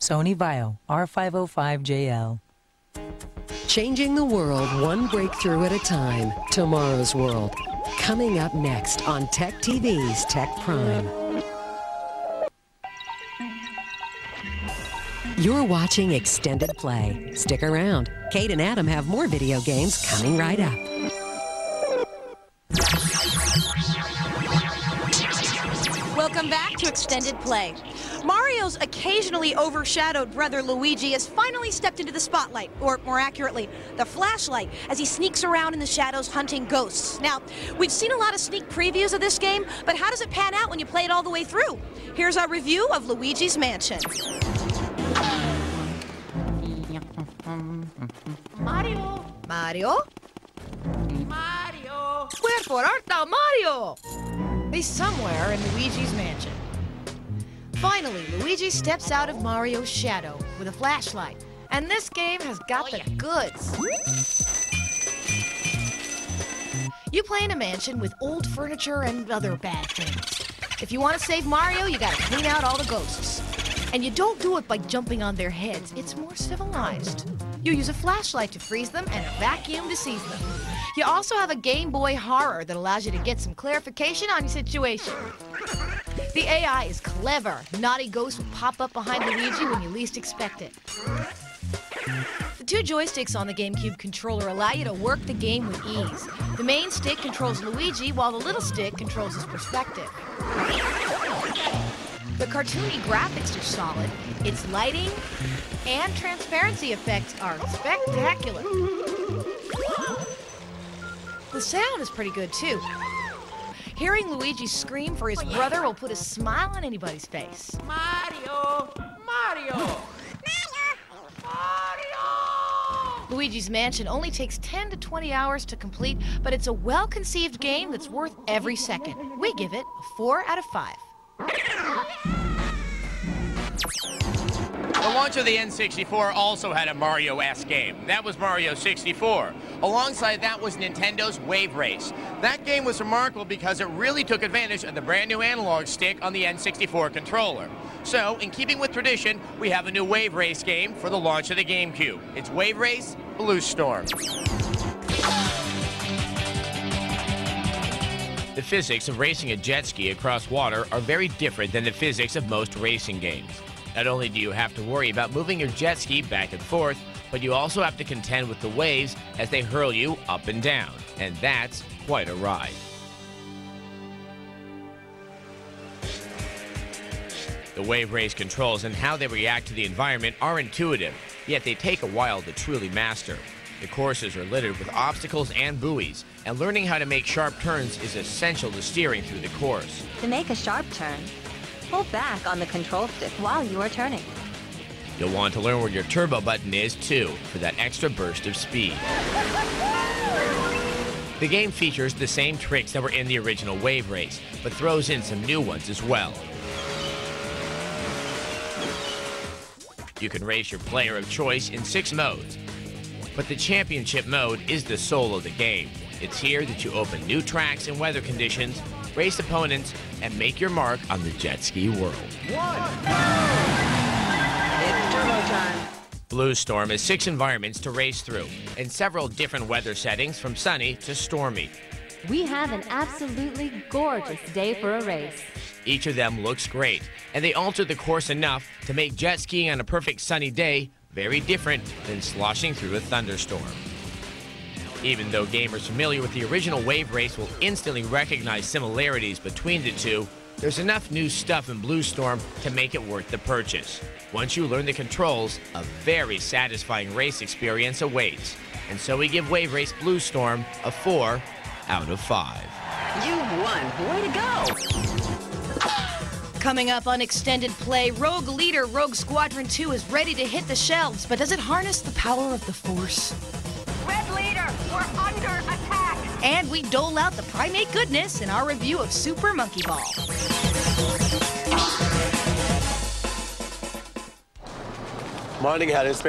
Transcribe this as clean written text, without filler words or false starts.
Sony Vaio R505JL. Changing the world one breakthrough at a time. Tomorrow's world. Coming up next on Tech TV's Tech Prime. You're watching Extended Play. Stick around. Kate and Adam have more video games coming right up. Welcome back to Extended Play. Mario's occasionally overshadowed brother Luigi has finally stepped into the spotlight, or more accurately, the flashlight, as he sneaks around in the shadows hunting ghosts. Now, we've seen a lot of sneak previews of this game, but how does it pan out when you play it all the way through? Here's our review of Luigi's Mansion. Mario! Mario? Mario! Wherefore art thou, Mario? He's somewhere in Luigi's mansion. Finally, Luigi steps out of Mario's shadow with a flashlight. And this game has got the goods. You play in a mansion with old furniture and other bad things. If you want to save Mario, you gotta clean out all the ghosts. And you don't do it by jumping on their heads. It's more civilized. You use a flashlight to freeze them and a vacuum to seize them. You also have a Game Boy Horror that allows you to get some clarification on your situation. The AI is clever. Naughty ghosts will pop up behind Luigi when you least expect it. The two joysticks on the GameCube controller allow you to work the game with ease. The main stick controls Luigi, while the little stick controls his perspective. The cartoony graphics are solid. Its lighting and transparency effects are spectacular. The sound is pretty good, too. Hearing Luigi scream for his brother will put a smile on anybody's face. Mario! Mario! Mario! Luigi's Mansion only takes 10 to 20 hours to complete, but it's a well-conceived game that's worth every second. We give it a 4 out of 5. The launch of the N64 also had a Mario-esque game. That was Mario 64. Alongside that was Nintendo's Wave Race. That game was remarkable because it really took advantage of the brand new analog stick on the N64 controller. So, in keeping with tradition, we have a new Wave Race game for the launch of the GameCube. It's Wave Race Blue Storm. The physics of racing a jet ski across water are very different than the physics of most racing games. Not only do you have to worry about moving your jet ski back and forth, but you also have to contend with the waves as they hurl you up and down. And that's quite a ride. The Wave Race controls and how they react to the environment are intuitive, yet they take a while to truly master. The courses are littered with obstacles and buoys, and learning how to make sharp turns is essential to steering through the course. To make a sharp turn, pull back on the control stick while you are turning. You'll want to learn where your turbo button is, too, for that extra burst of speed. The game features the same tricks that were in the original Wave Race, but throws in some new ones as well. You can race your player of choice in 6 modes, but the championship mode is the soul of the game. It's here that you open new tracks and weather conditions, race opponents, and make your mark on the jet ski world. It's turbo time. Blue Storm has 6 environments to race through, and several different weather settings from sunny to stormy. We have an absolutely gorgeous day for a race. Each of them looks great, and they alter the course enough to make jet skiing on a perfect sunny day very different than sloshing through a thunderstorm. Even though gamers familiar with the original Wave Race will instantly recognize similarities between the two, there's enough new stuff in Blue Storm to make it worth the purchase. Once you learn the controls, a very satisfying race experience awaits. And so we give Wave Race Blue Storm a 4 out of 5. You won. Way to go. Coming up on Extended Play, Rogue Leader Rogue Squadron 2 is ready to hit the shelves, but does it harness the power of the Force? Red Leader, we're under attack! And we dole out the primate goodness in our review of Super Monkey Ball. Morning, Harris.